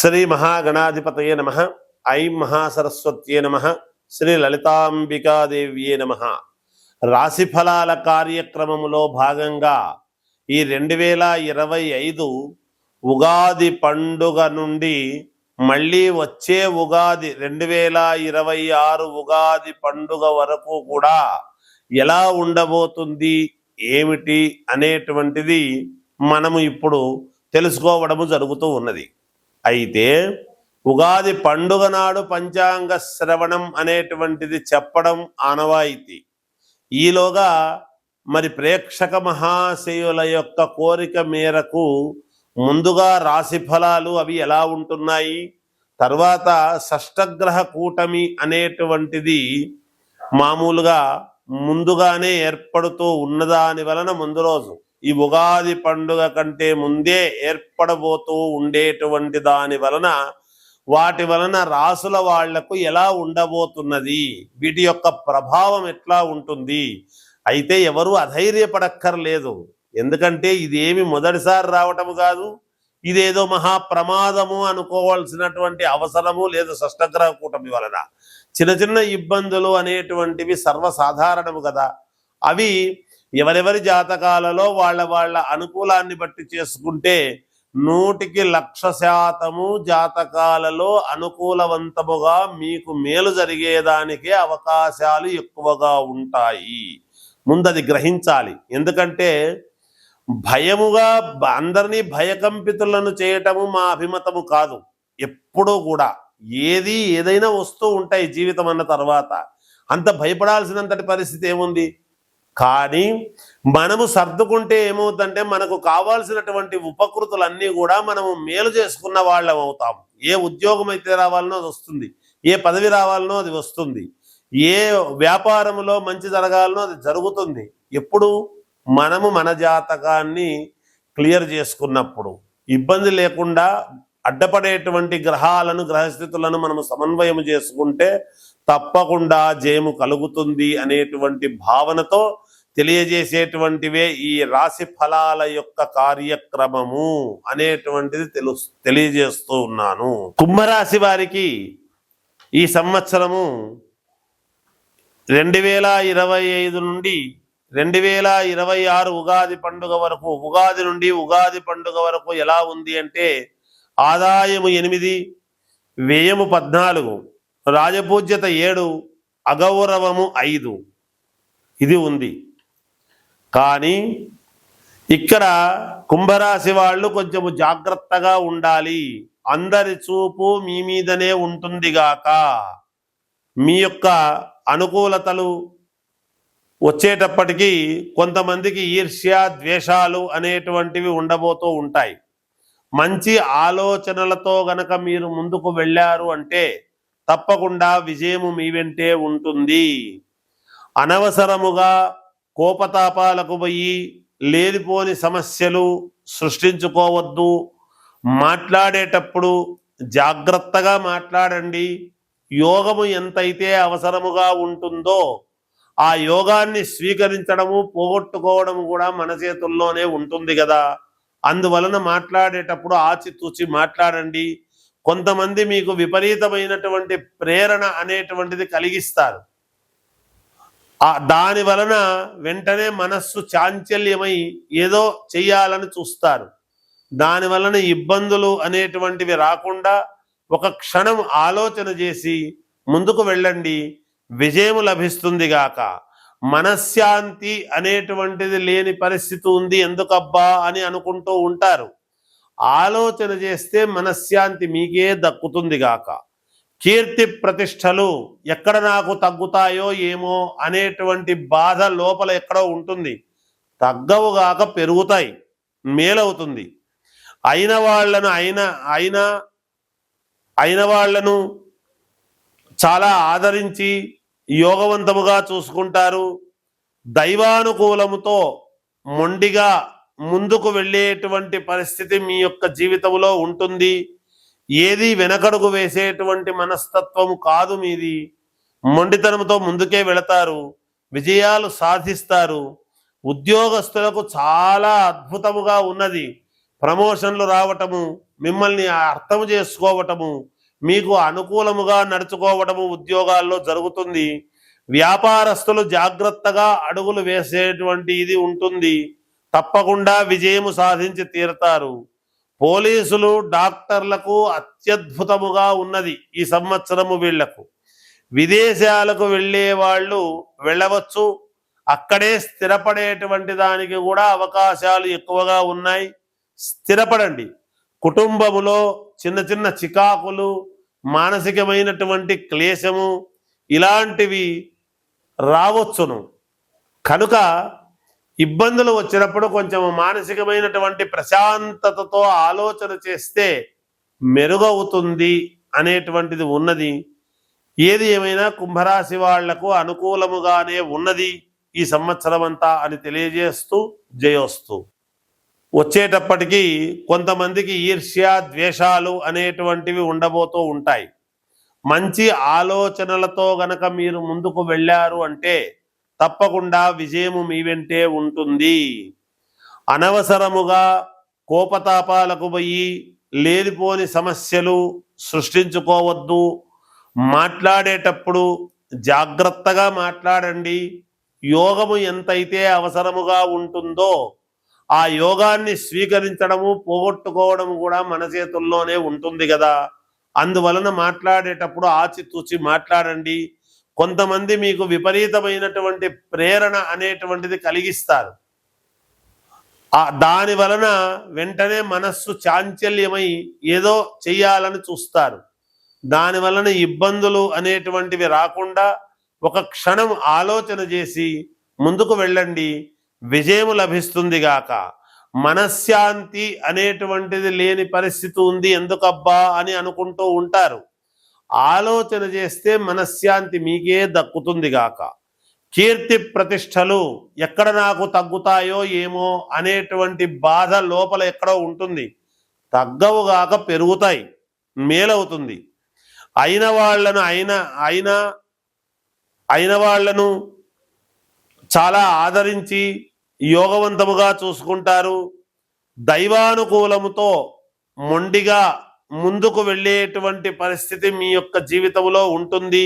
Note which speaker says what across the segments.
Speaker 1: శ్రీ మహాగణాధిపతయే నమః. ఐం మహాసరస్వత్యే నమః. శ్రీ లలితాంబికాదేవ్యే నమః. రాశిఫలాల కార్యక్రమములో భాగంగా ఈ 2025 ఉగాది పండుగ నుండి మళ్ళీ వచ్చే ఉగాది 2026 ఉగాది పండుగ వరకు కూడా ఎలా ఉండబోతుంది, ఏమిటి అనేటువంటిది మనము ఇప్పుడు తెలుసుకోవడము జరుగుతూ ఉన్నది. అయితే ఉగాది పండుగ నాడు పంచాంగ శ్రవణం అనేటువంటిది చెప్పడం ఆనవాయితీ. ఈలోగా మరి ప్రేక్షక మహాశయుల యొక్క కోరిక మేరకు ముందుగా రాశి ఫలాలు అవి ఎలా ఉంటున్నాయి, తర్వాత షష్టగ్రహ కూటమి అనేటువంటిది మామూలుగా ముందుగానే ఏర్పడుతూ ఉన్నదాని వలన ముందు రోజు ఈ ఉగాది పండుగ కంటే ముందే ఏర్పడబోతూ ఉండేటువంటి దాని వలన వాటి వలన రాసుల వాళ్లకు ఎలా ఉండబోతున్నది, వీటి యొక్క ప్రభావం ఎట్లా ఉంటుంది. అయితే ఎవరు అధైర్యపడక్కర్లేదు. ఎందుకంటే ఇదేమి మొదటిసారి రావటము కాదు, ఇదేదో మహాప్రమాదము అనుకోవాల్సినటువంటి అవసరము లేదు. షష్టగ్రహ కూటమి వలన చిన్న చిన్న ఇబ్బందులు అనేటువంటివి సర్వసాధారణము కదా. అవి ఎవరెవరి జాతకాలలో వాళ్ళ అనుకూలాన్ని బట్టి చేసుకుంటే 100% జాతకాలలో అనుకూలవంతముగా మీకు మేలు జరిగేదానికే అవకాశాలు ఎక్కువగా ఉంటాయి. ముందది గ్రహించాలి. ఎందుకంటే భయముగా అందరినీ భయకంపితులను చేయటము మా అభిమతము కాదు. ఎప్పుడూ కూడా ఏదైనా వస్తూ ఉంటాయి జీవితం అన్న తర్వాత, అంత భయపడాల్సినంతటి పరిస్థితి ఏముంది. కానీ మనము సర్దుకుంటే ఏమవుతుందంటే మనకు కావాల్సినటువంటి ఉపకృతులన్నీ కూడా మనము మేలు చేసుకున్న వాళ్ళం అవుతాం. ఏ ఉద్యోగం అయితే రావాలనో అది వస్తుంది, ఏ పదవి రావాలనో అది వస్తుంది, ఏ వ్యాపారంలో మంచి జరగాలనో అది జరుగుతుంది. ఎప్పుడు మనము మన జాతకాన్ని క్లియర్ చేసుకున్నప్పుడు, ఇబ్బంది లేకుండా అడ్డపడేటువంటి గ్రహాలను గ్రహస్థితులను మనము సమన్వయం చేసుకుంటే తప్పకుండా జయము కలుగుతుంది అనేటువంటి భావనతో తెలియజేసేటువంటివే ఈ రాశి ఫలాల యొక్క కార్యక్రమము అనేటువంటిది తెలియజేస్తూ ఉన్నాను. కుంభరాశి వారికి ఈ సంవత్సరము 2025 నుండి 2026 ఉగాది పండుగ వరకు, ఉగాది నుండి ఉగాది పండుగ వరకు ఎలా ఉంది అంటే ఆదాయము 8, వ్యయము 14, రాజపూజ్యత 7, అగౌరవము 5 ఇది ఉంది. కానీ ఇక్కడ కుంభరాశి వాళ్ళు కొంచెము జాగ్రత్తగా ఉండాలి. అందరి చూపు మీ మీదనే ఉంటుంది గాక. మీ యొక్క అనుకూలతలు వచ్చేటప్పటికీ కొంతమందికి ఈర్ష్య ద్వేషాలు అనేటువంటివి ఉండబోతూ ఉంటాయి. మంచి ఆలోచనలతో గనక మీరు ముందుకు వెళ్ళారు అంటే తప్పకుండా విజయము మీ వెంటే ఉంటుంది. అనవసరముగా కోపతాపాలకు పోయి లేనిపోని సమస్యలు సృష్టించుకోవద్దు. మాట్లాడేటప్పుడు జాగ్రత్తగా మాట్లాడండి. యోగము ఎంతైతే అవసరముగా ఉంటుందో ఆ యోగాన్ని స్వీకరించడము పోగొట్టుకోవడము కూడా మన చేతుల్లోనే ఉంటుంది కదా. అందువలన మాట్లాడేటప్పుడు ఆచితూచి మాట్లాడండి. కొంతమంది మీకు విపరీతమైనటువంటి ప్రేరణ అనేటువంటిది కలిగిస్తారు. దాని వలన వెంటనే మనస్సు చాంచల్యమై ఏదో చెయ్యాలని చూస్తారు. దాని వలన ఇబ్బందులు అనేటువంటివి రాకుండా ఒక క్షణం ఆలోచన చేసి ముందుకు వెళ్ళండి, విజయం లభిస్తుంది గాక. మనశ్శాంతి అనేటువంటిది లేని పరిస్థితి ఉంది, ఎందుకబ్బా అని అనుకుంటూ ఉంటారు. ఆలోచన చేస్తే మనశ్శాంతి మీకే దక్కుతుంది గాక. కీర్తి ప్రతిష్టలు ఎక్కడ నాకు తగ్గుతాయో ఏమో అనేటువంటి బాధ లోపల ఎక్కడో ఉంటుంది. తగ్గవుగాక పెరుగుతాయి, మేలవుతుంది. అయిన వాళ్లను చాలా ఆదరించి యోగవంతముగా చూసుకుంటారు. దైవానుకూలముతో మొండిగా ముందుకు వెళ్ళేటువంటి పరిస్థితి మీ యొక్క జీవితంలో ఉంటుంది. ఏది వెనకడుగు వేసేటువంటి మనస్తత్వము కాదు మీది. మొండితనంతో ముందుకే వెళతారు, విజయాలు సాధిస్తారు. ఉద్యోగస్తులకు చాలా అద్భుతముగా ఉన్నది. ప్రమోషన్లు రావటము, మిమ్మల్ని అర్థం చేసుకోవటము, మీకు అనుకూలముగా నడుచుకోవటము ఉద్యోగాల్లో జరుగుతుంది. వ్యాపారస్తులు జాగ్రత్తగా అడుగులు వేసేటువంటి ఇది ఉంటుంది. తప్పకుండా విజయము సాధించి తీరుతారు. పోలీసులు డాక్టర్లకు అత్యద్భుతముగా ఉన్నది ఈ సంవత్సరము. వీళ్లకు విదేశాలకు వెళ్ళే వాళ్ళు వెళ్ళవచ్చు. అక్కడే స్థిరపడేటువంటి దానికి కూడా అవకాశాలు ఎక్కువగా ఉన్నాయి. స్థిరపడండి. కుటుంబములో చిన్న చిన్న చికాకులు, మానసికమైనటువంటి క్లేశము ఇలాంటివి రావచ్చును. కనుక ఇబ్బందులు వచ్చినప్పుడు కొంచెం మానసికమైనటువంటి ప్రశాంతతతో ఆలోచన చేస్తే మెరుగవుతుంది అనేటువంటిది ఉన్నది. ఏది ఏమైనా కుంభరాశి వాళ్లకు అనుకూలముగానే ఉన్నది ఈ సంవత్సరం అంతా అని తెలియజేస్తూ జయోస్తు. వచ్చేటప్పటికీ కొంతమందికి ఈర్ష్య, ద్వేషాలు అనేటువంటివి ఉండబోతూ ఉంటాయి. మంచి ఆలోచనలతో గనక మీరు ముందుకు వెళ్ళారు అంటే తప్పకుండా విజయము మీ వెంటే ఉంటుంది. అనవసరముగా కోపతాపాలకు పోయి లేనిపోని సమస్యలు సృష్టించుకోవద్దు. మాట్లాడేటప్పుడు జాగ్రత్తగా మాట్లాడండి. యోగము ఎంతైతే అవసరముగా ఉంటుందో ఆ యోగాన్ని స్వీకరించడము, పోగొట్టుకోవడము కూడా మన చేతుల్లోనే ఉంటుంది కదా. అందువలన మాట్లాడేటప్పుడు ఆచితూచి మాట్లాడండి. కొంతమంది మీకు విపరీతమైనటువంటి ప్రేరణ అనేటువంటిది కలిగిస్తారు. దాని వలన వెంటనే మనస్సు చాంచల్యమై ఏదో చెయ్యాలని చూస్తారు. దాని వలన ఇబ్బందులు అనేటువంటివి రాకుండా ఒక క్షణం ఆలోచన చేసి ముందుకు వెళ్ళండి. విజయము లభిస్తుంది గాక. మనశ్శాంతి అనేటువంటిది లేని పరిస్థితి ఉంది, ఎందుకబ్బా అని అనుకుంటూ ఉంటారు. ఆలోచన చేస్తే మనశ్శాంతి మీకే దక్కుతుంది గాక. కీర్తి ప్రతిష్టలు ఎక్కడ నాకు తగ్గుతాయో ఏమో అనేటువంటి బాధ లోపల ఎక్కడో ఉంటుంది. తగ్గవుగాక పెరుగుతాయి, మేలవుతుంది. అయిన వాళ్లను చాలా ఆదరించి యోగవంతముగా చూసుకుంటారు. దైవానుకూలముతో మొండిగా ముందుకు వెళ్ళేటువంటి పరిస్థితి మీ యొక్క జీవితంలో ఉంటుంది.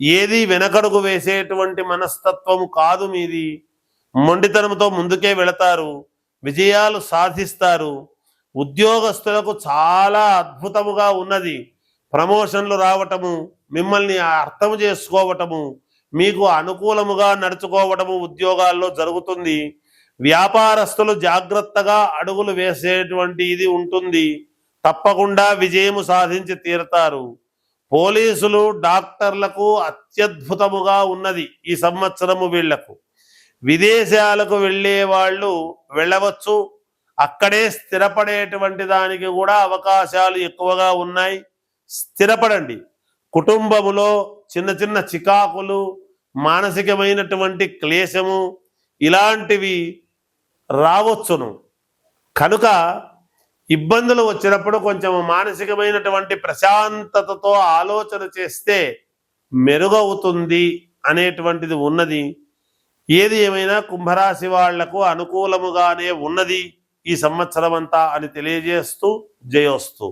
Speaker 1: ఏది వెనకడుగు వేసేటువంటి మనస్తత్వము కాదు మీది. మొండితనంతో ముందుకే వెళతారు, విజయాలు సాధిస్తారు. ఉద్యోగస్తులకు చాలా అద్భుతముగా ఉన్నది. ప్రమోషన్లు రావటము, మిమ్మల్ని అర్థం చేసుకోవటము, మీకు అనుకూలముగా నడుచుకోవటము ఉద్యోగాల్లో జరుగుతుంది. వ్యాపారస్తులు జాగ్రత్తగా అడుగులు వేసేటువంటి ఇది ఉంటుంది. తప్పకుండా విజయము సాధించి తీరుతారు. పోలీసులు డాక్టర్లకు అత్యద్భుతముగా ఉన్నది ఈ సంవత్సరము. వీళ్లకు విదేశాలకు వెళ్ళే వాళ్ళు వెళ్ళవచ్చు. అక్కడే స్థిరపడేటువంటి దానికి కూడా అవకాశాలు ఎక్కువగా ఉన్నాయి. స్థిరపడండి. కుటుంబములో చిన్న చిన్న చికాకులు, మానసికమైనటువంటి క్లేశము ఇలాంటివి రావచ్చును. కనుక ఇబ్బందులు వచ్చినప్పుడు కొంచెం మానసికమైనటువంటి ప్రశాంతతతో ఆలోచన చేస్తే మెరుగవుతుంది అనేటువంటిది ఉన్నది. ఏది ఏమైనా కుంభరాశి వాళ్లకు అనుకూలముగానే ఉన్నది ఈ సంవత్సరం అంతా అని తెలియజేస్తూ జయోస్తు.